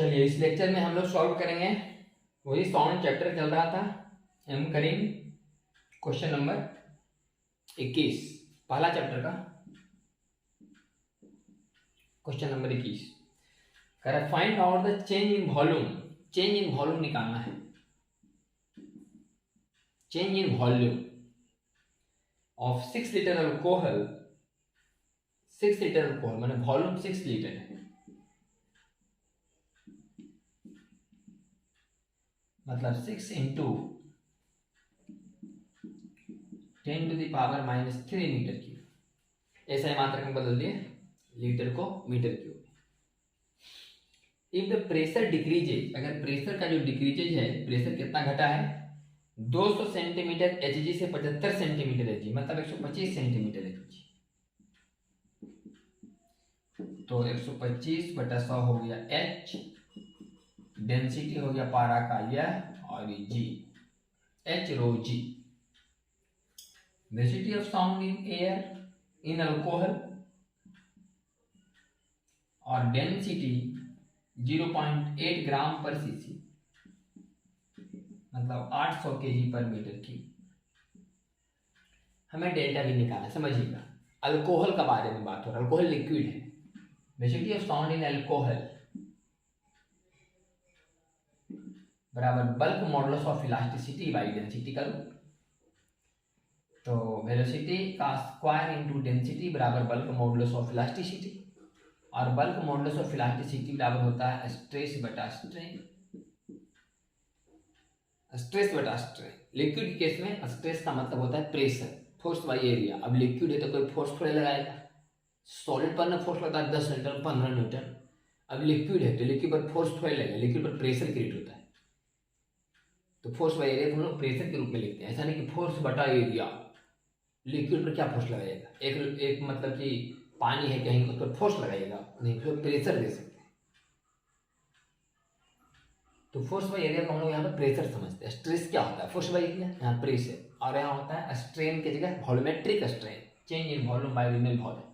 चलिए इस लेक्चर में हम लोग सॉल्व करेंगे, वही साउंड चैप्टर चल रहा था, हम करेंगे क्वेश्चन नंबर 21, पहला चैप्टर का क्वेश्चन नंबर 21 कह रहा है find out the change in volume. Change in volume निकालना है, change in volume of 6 litre alcohol. 6 litre alcohol माने वॉल्यूम 6 लीटर है, मतलब 6 इंटू 10⁻³ मीटर क्यूब। ऐसा ही मात्रा में बदल दिए लीटर को metre cube. If the pressure decreases, अगर प्रेशर का जो डिक्रीजेज है, प्रेशर कितना घटा है 200 सेंटीमीटर एचजी से 75 सेंटीमीटर एचजी, मतलब 125 सेंटीमीटर एचजी। तो 125/100 हो गया एच, डेंसिटी हो गया पारा का यह, और g h rho g. Velocity of sound in air in alcohol और डेंसिटी 0.8 ग्राम पर सीसी, मतलब 800 kg पर मीटर क्यूब। हमें डेल्टा भी निकालना, समझिएगा अल्कोहल का बारे में बात हो रहा है, अल्कोहल लिक्विड है। Velocity of sound in alcohol बराबर bulk modulus of elasticity by density का रूट। तो वेलोसिटी का स्क्वायर इनटू डेंसिटी बराबर बल्क मॉडुलस ऑफ इलास्टिसिटी, और बल्क मॉडुलस ऑफ इलास्टिसिटी बराबर होता है स्ट्रेस बटा स्ट्रेन। स्ट्रेस बटा स्ट्रेन, लिक्विड के केस में स्ट्रेस का मतलब होता है प्रेशर, फोर्स बाई एरिया। अब लिक्विड है तो कोई फोर्स थोड़े लगाएगा, सॉलिड पर ना फोर्स लगता है 10 न्यूटन 15 न्यूटन। अब लिक्विड है तो लिक्विड पर फोर्स थोड़े लगेगा, लिक्विड पर प्रेशर क्रिएट होता है। तो फोर्स बाई एरिया हम लोग प्रेशर के रूप में लिखते हैं, ऐसा नहीं कि फोर्स बटा एरिया। लिक्विड पर क्या फोर्स लगाएगा, एक मतलब कि पानी है कहीं उस पर फोर्स लगाएगा नहीं, उसको प्रेशर दे सकते हैं। तो फोर्स बाई एरिया को हम लोग यहाँ पर प्रेशर समझते हैं। स्ट्रेस क्या होता है, फोर्स बाई एरिया, यहाँ प्रेशर, और यहाँ होता है स्ट्रेन की जगह volumetric strain, change in volume by रिनल वॉल्यूम।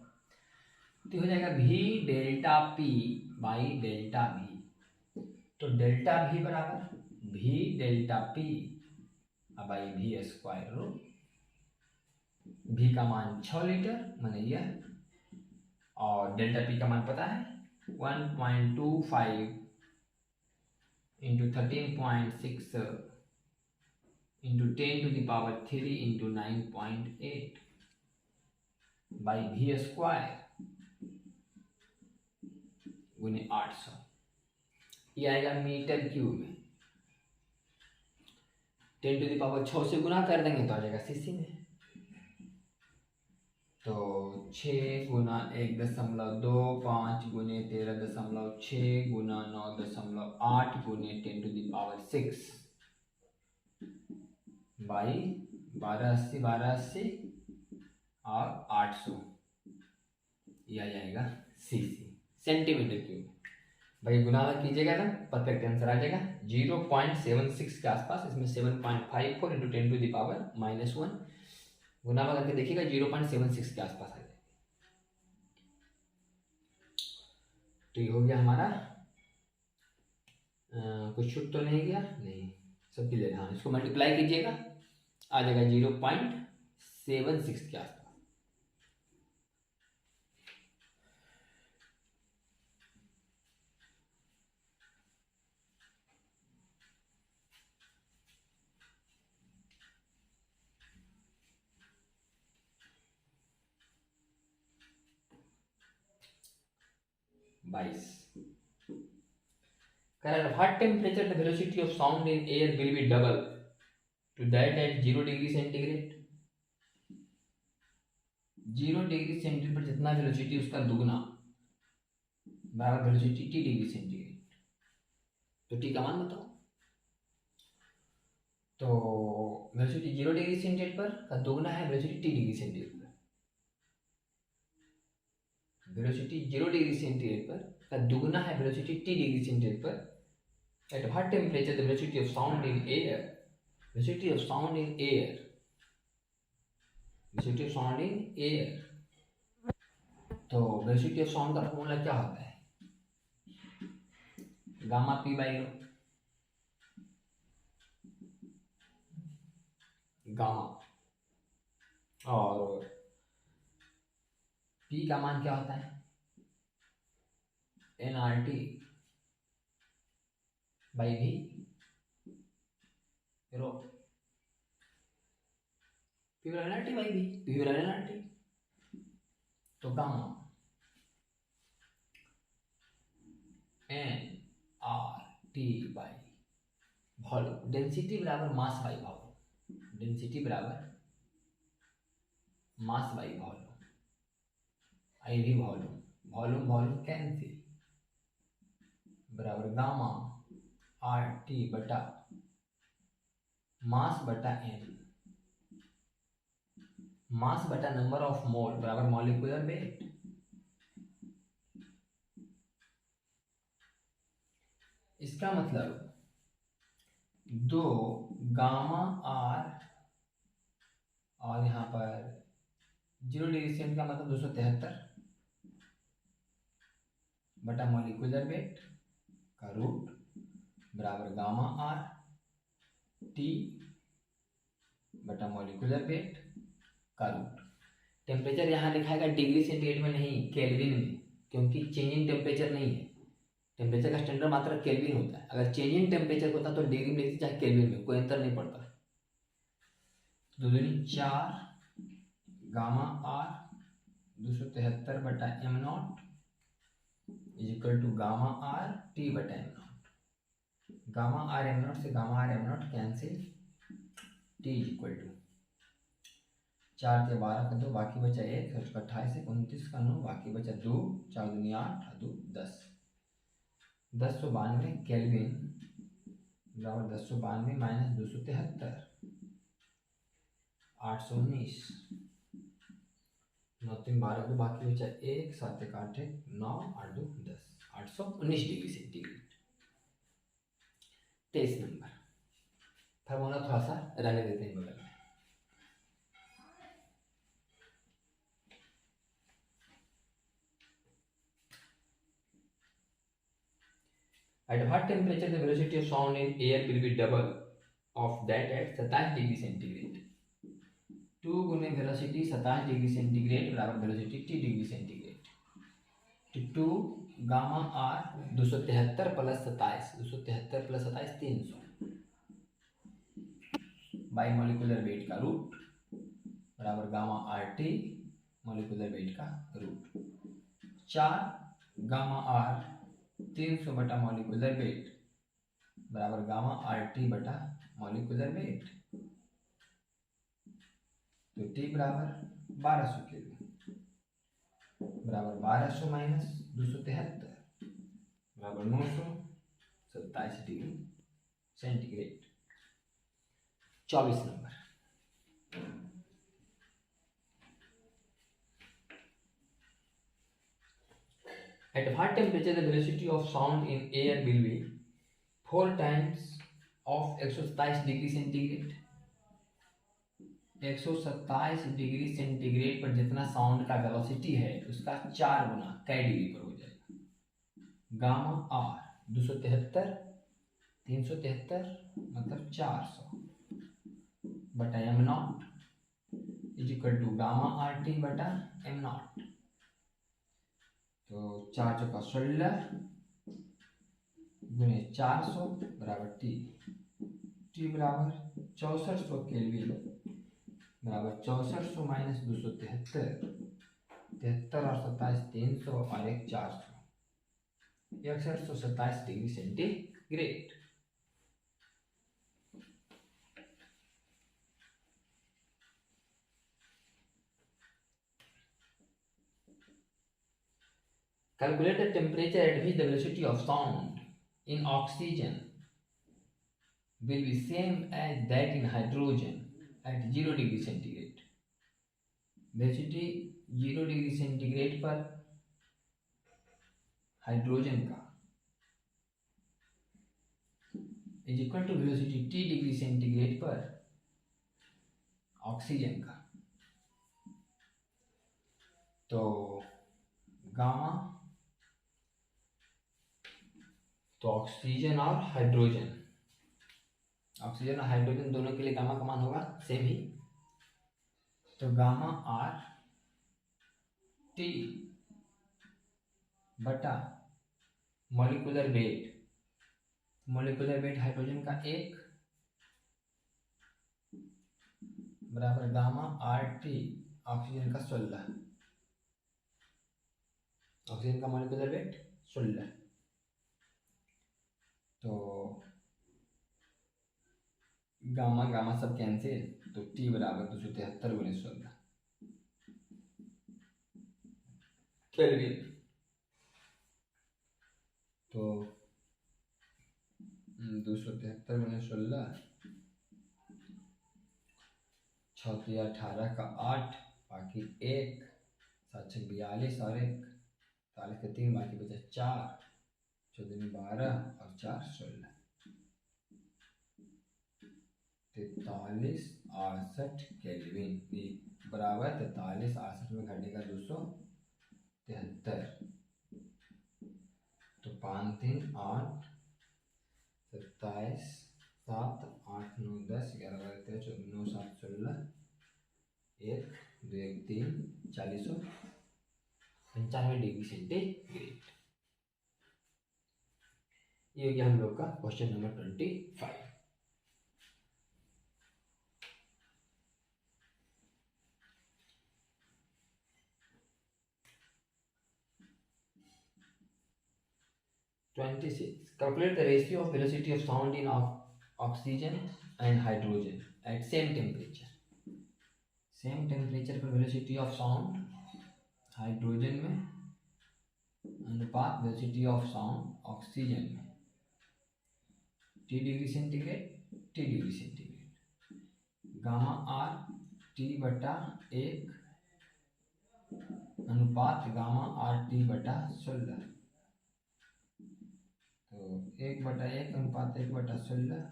तो हो जाएगा V delta P by delta V। तो डेल्टा V बराबर V delta P by V square rho. V का मान 6 लीटर माने यह, और डेल्टा P का मान पता है 1.25 into 13.6 into 10⁻³ into 9.8 by V square गुने 800। ये आएगा मीटर क्यूब में। 10⁻6 से गुना कर देंगे तो आ जाएगा सीसी में। तो 6 गुना 1.25 गुने 13.6 गुना 9.8 गुने 10⁻6 बाई 1280 और 800, यह आ जाएगा सीसी, सेंटीमीटर क्यूब। भाई गुना कीजिएगा ना परफेक्ट आंसर आ जाएगा 0.76 के आसपास। इसमें 7.54 इंटू 10⁻⁻1 गुना करके देखिएगा 0.76 के आसपास आ जाएगा। तो ये हो गया हमारा, कुछ छूट तो नहीं गया, नहीं सब क्लियर। हाँ इसको मल्टीप्लाई कीजिएगा आ जाएगा 0.76 के आसपास। What temperature the velocity of sound in air will be double to that at 0 degree centigrade. 0 degree centigrade पर जितना वेलोसिटी उसका दुगना बराबर वेलोसिटी T डिग्री सेंटीग्रेड। तो T का मान बताओ। तो वेलोसिटी 0 डिग्री सेंटीग्रेड पर का दुगना है वेलोसिटी T डिग्री सेंटीग्रेड पर। वेलोसिटी 0 डिग्री सेंटीग्रेड पर का दुगना है वेलोसिटी T डिग्री सेंटीग्रेड पर। At what temperature the velocity of sound in air, velocity of sound in air, velocity of sound in air। तो velocity of sound का formula क्या होता है, gamma P by rho, gamma, और P का मान क्या होता है, N R T by V rho, P बराबर n R T by V, P बराबर एन आर टी, तो gamma n R T by volume, density बराबर मास बाई वॉल्यूम, डेंसिटी बराबर मास बाई वॉल्यूम, आई भी वॉल्यूम, वॉल्यूम वॉल्यूम कैंसिल, बराबर gamma R T बटा मास बटा N, मास बटा number of mole बराबर मॉलिक्यूलर वेट। इसका मतलब 2 गामा आर और यहाँ पर 0 डिग्री सेंट का मतलब 273 बटा मॉलिक्यूलर वेट का रूट बराबर गामा आर टी बटा मॉलिक्यूलर वेट का रूट। टेम्परेचर यहाँ लिखाएगा डिग्री सेंटीग्रेड में नहीं, केल्विन में, क्योंकि चेंजिंग टेम्परेचर नहीं है, टेम्परेचर का स्टैंडर्ड मात्रा केल्विन होता है। अगर चेंजिंग टेम्परेचर होता तो डिग्री में लिखते चाहे केल्विन में, कोई अंतर नहीं पड़ता। 2 दूनी 4 गामा आर 273 बटा M naught is equal to gamma R T बटा M naught, gamma R M naught से gamma R M naught cancel, T is equal to 4 के 12 का 2, बाकी बचा 1, 28 1 29 का 9, बाकी बचा 2, 4 दूनी 8 2 10, 1092 केल्विन बराबर 1092 माइनस 273 819, 9 3 12 2, बाकी बचा 1, 7 1 8 1 9 8 2 10, 819 डिग्री सेंटीग्रेड। 23 नंबर फार्मूला थोड़ा सा रहने देते हैं बगल में। At what temperature the velocity of sound in air will be double of that at 27 degree centigrade. 2 गुने वेलोसिटी 27 डिग्री सेंटीग्रेड बराबर वेलोसिटी t डिग्री सेंटीग्रेड, तो 2 gamma R 273 plus 27, 273 plus 27 300 by molecular weight का root बराबर gamma R T molecular weight का root, 4 gamma R 300 बटा molecular weight बराबर gamma R T बटा molecular weight, तो टी बराबर 1200 केल्विन बराबर 1200 माइनस 273 बराबर 927 degree centigrade. 24 number at what temperature the velocity of sound in air will be 4 times of 127 degree centigrade. 127 degree centigrade पर जितना sound का velocity है उसका 4 गुना कै डिग्री पर हो जाएगा, गामा आर 273 373 मतलब 400 बटा M naught is equal to gamma R T बटा एम नॉट, तो 4 चौका 16 गुने 400 बराबर टी, टी बराबर 6400 केल्विन बराबर 6400 माइनस 273, 73 और 27 300 और 1 400, 6127 degree centigrade. Calculate the temperature at which the velocity of sound in oxygen will be same as that in hydrogen at 0 degree centigrade. Velocity 0 degree centigrade पर hydrogen का is equal to velocity t degree centigrade पर oxygen का, तो gamma तो oxygen और hydrogen दोनों के लिए गामा का मान होगा सेम ही। तो गामा आर टी बटा मॉलिक्यूलर वेट हाइड्रोजन का 1 बराबर गामा आर टी ऑक्सीजन का 16। ऑक्सीजन का मॉलिक्यूलर वेट 16। तो गामा गामा सब कैंसिल, तो टी बराबर 273 गुणे 16 केल्विन। तो 273 गुणे 16, 6 18 का 8 बाकी 1, 7 6 42 और 1 40 का 3 बाकी बचा 4, 14 12 और 4 16, 43 68 केल्विन बराबर 43 68 में घटेगा 273। तो 5 3 8 27 7 8 9 10 11 12 13 9 7 16 1 2 1 3 495 डिग्री सेंटीग्रेड। ये हो गया हम लोग का question number 25। Calculate the ratio of velocity of sound in oxygen and hydrogen at same temperature. Same temperature पर वेलोसिटी ऑफ साउंड हाइड्रोजन में अनुपात वेलोसिटी ऑफ साउंड ऑक्सीजन में T degree centigrade gamma R T बटा 1 अनुपात gamma R T बटा 16। तो 1/1 अनुपात 1/16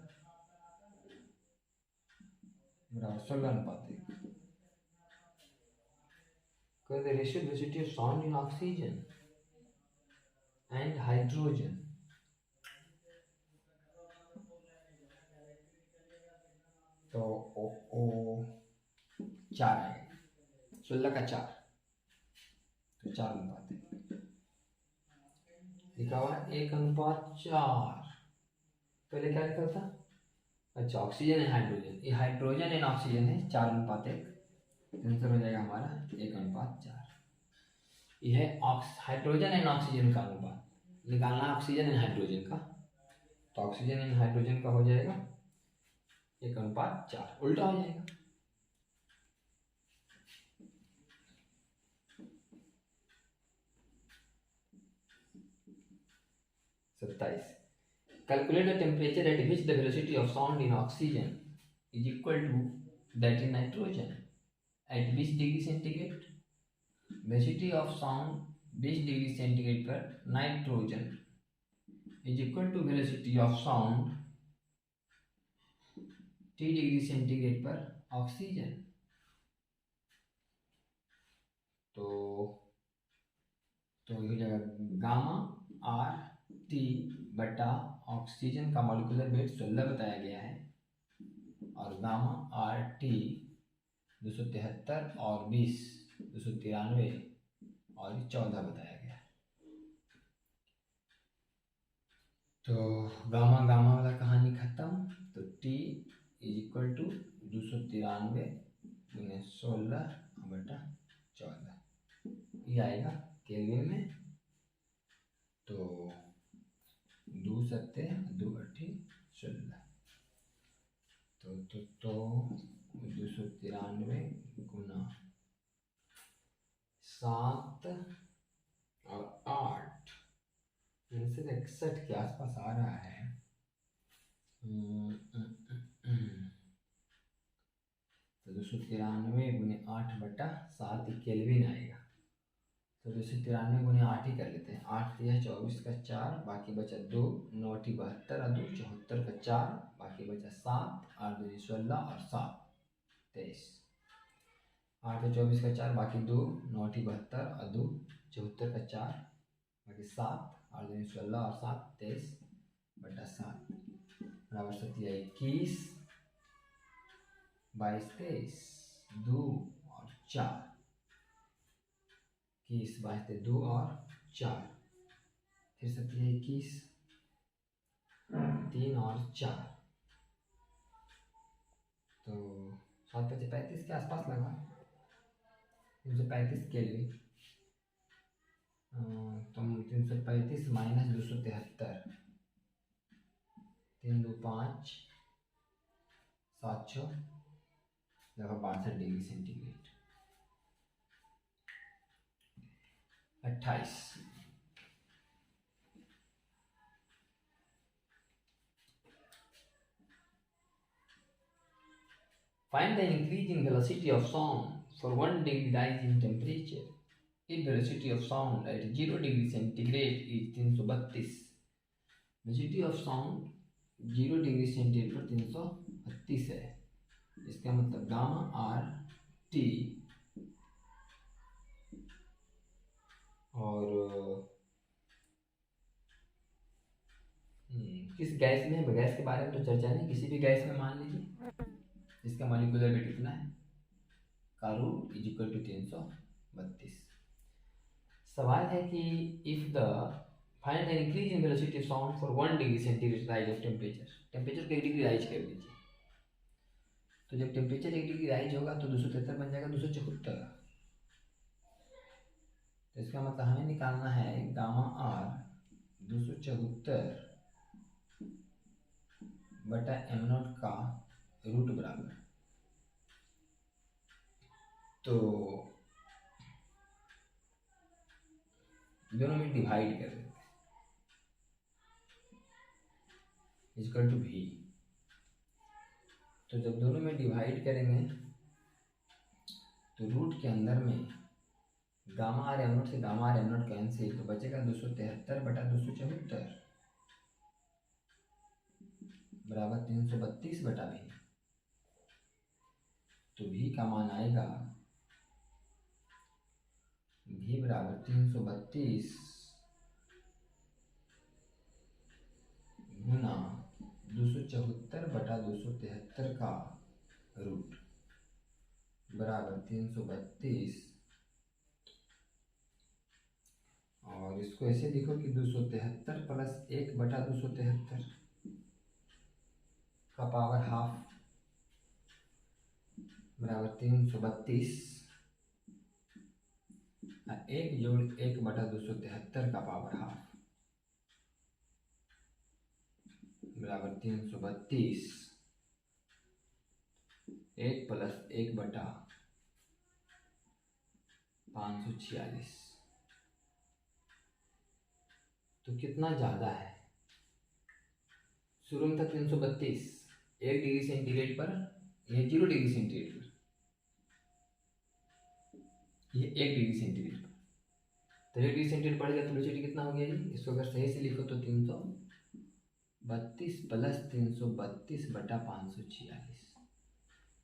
बराबर 16:1। The ratio velocity of sound in oxygen and hydrogen. तो ओ 4 आएगा, 16 का 4, तो 4:1 लिखा हुआ 1:4। पहले क्या लिखा था? अच्छा, ऑक्सीजन एंड हाइड्रोजन, ये हाइड्रोजन एंड ऑक्सीजन है 4:1। आंसर हो जाएगा हमारा 1:4। यह है हाइड्रोजन एंड ऑक्सीजन का अनुपात निकालना है, ऑक्सीजन एंड हाइड्रोजन का। तो ऑक्सीजन एंड हाइड्रोजन का हो जाएगा 1:4, उल्टा हो जाएगा। Calculate the temperature at which the velocity of sound in oxygen is equal to that in nitrogen at which degree centigrade? Velocity of sound 20 degree centigrade पर nitrogen is equal to velocity of sound T degree centigrade पर oxygen. तो ये हो जाएगा gamma R T बटा oxygen का molecular weight 16 बताया गया है, और गामा आर टी 273 और 20 293 और 14 बताया गया है। तो गामा वाला कहानी खत्म। तो टी इज इक्वल टू 293 गुने 16/14 ये आएगा केल्विन में। तो 2 7 2 8 16 तो 293 गुना 7 और 8 आंसर 61 के आसपास आ रहा है। तो 293 गुने 8/7 केल्विन आएगा। तो 293 गुने 8 ही कर लेते हैं। 8 दिया 24 का 4 बाकी बचा 2, 9 8 72 और 2 74 का 4 बाकी बचा 7 8 2 16 और 7 23। 8 24 का 4 बाकी 2 9 8 72 और 2 74 का 4 बाकी 7 8 2 16 और 7 23 बटा 7 बराबर 21, 22, 23, 2 और 4, 21, 22, 2 और 4, फिर 21, 3 और 4, तो 7 5 35 के आसपास लगा, 335 के लिए तुम 335 माइनस 273, 3 2 5, 7 6 लगभग 62 degree centigrade. 28 Find the increase in velocity of sound for 1 degree rise in temperature. If velocity of sound at 0 degree centigrade is 332, velocity of sound 0 degree centigrade पर 332 है, इसका मतलब गामा आर टी और किस gas में है, gas के बारे में तो चर्चा नहीं, किसी भी गैस में मान लीजिए इसका मॉलिक्यूलर वेट कितना है, का रूट इज इक्वल टू 332। सवाल है कि if the find the increase in velocity of sound for 1 degree centigrade rise of temperature, temperature को 1 डिग्री राइज कर दीजिए, तो जब टेम्परेचर 1 डिग्री राइज होगा तो 273 बन जाएगा 274, तो इसका मतलब हमें निकालना है गामा आर 274 बटा एम नॉट का रूट बराबर, तो दोनों में डिवाइड कर देते हैं इक्वल टू भी, तो जब दोनों में डिवाइड करेंगे तो रूट के अंदर में गामा आर एम नॉट से gamma R M naught cancel, तो बचेगा 273 बटा 274 बराबर 332 बटा भी, तो भी का मान आएगा भी बराबर 332 गुना 274 बटा 273 का रूट बराबर 332, और इसको ऐसे लिखो कि 273 प्लस 1 बटा 273 का पावर हाफ बराबर 332, 1 जोड़ 1 बटा 273 का पावर हाफ बराबर 332, 1 प्लस 1 बटा 546, तो कितना ज़्यादा है, शुरू में था 332 1 डिग्री सेंटीग्रेड पर, यह 0 डिग्री सेंटीग्रेड पर, ये 1 डिग्री सेंटीग्रेड पर, तो 1 डिग्री सेंटीग्रेड बढ़ गया तो वेलोसिटी कितना हो गया जी, इसको अगर सही से लिखो तो 332 प्लस 332 बटा 546,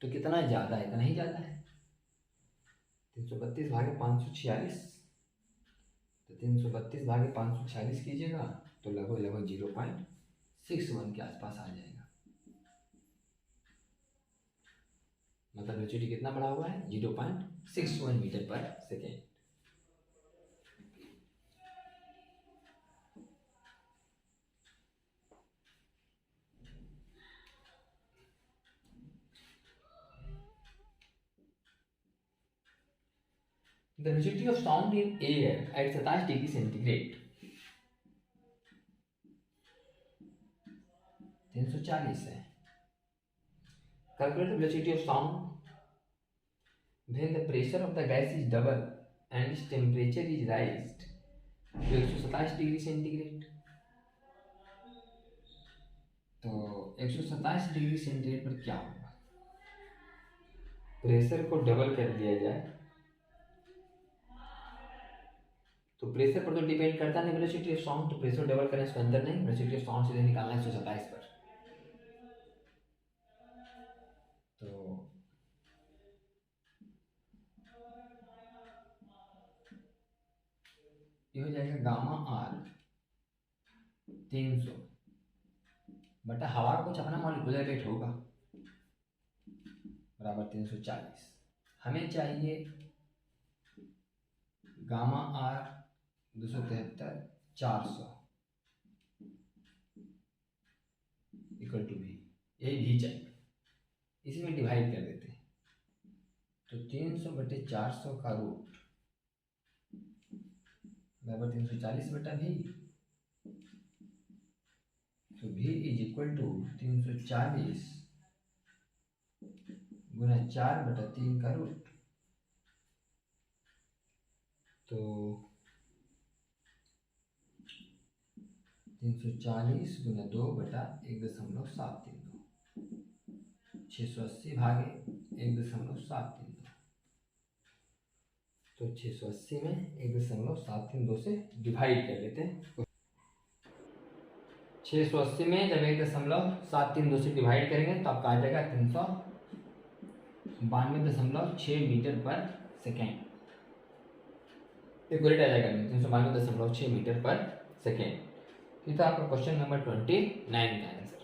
तो कितना ज़्यादा है, इतना ही ज़्यादा है, 332 भागे 546, तो 332 भागे 546 कीजिएगा तो लगभग लगभग 0.61 के आसपास आ जाएगा, मतलब वेलोसिटी कितना बढ़ा हुआ है 0.61 मीटर पर second. The velocity of sound in air at 27 degree centigrade 340 है। Calculate the velocity of sound when the pressure of the gas is double and its temperature is raised to 127 degree centigrade, तो 127 degree centigrade पर क्या होगा, pressure को double कर दिया जाए, तो प्रेशर पर तो डिपेंड करता नहीं वेलोसिटी ऑफ साउंड, तो प्रेशर डबल करने से अंदर नहीं, वेलोसिटी ऑफ साउंड सीधे निकालना है 127 पर, तो ये हो जाएगा गामा आर 300 बटा हवा का कुछ अपना मॉलिक्यूलर वेट होगा बराबर 340। हमें चाहिए गामा आर 273 400 इक्वल टू भी, ये भी चाहिए, इसी में डिवाइड कर देते हैं। तो 300 बटे 400 का रूट बराबर 340 बटा भी, तो भी इज इक्वल टू 340 गुना 4 बटा 3 का रूट। तो 340 गुना 2 बटा 1.732, 680 भागे 1.732। तो 680 में 1.732 से डिवाइड कर लेते हैं। 680 में जब 1.732 से डिवाइड करेंगे तो आपका आ जाएगा 392.6 मीटर पर सेकेंड। एक्यूरेट आ जाएगा 392.6 मीटर पर सेकेंड। ये था आपका क्वेश्चन नंबर 29 का आंसर।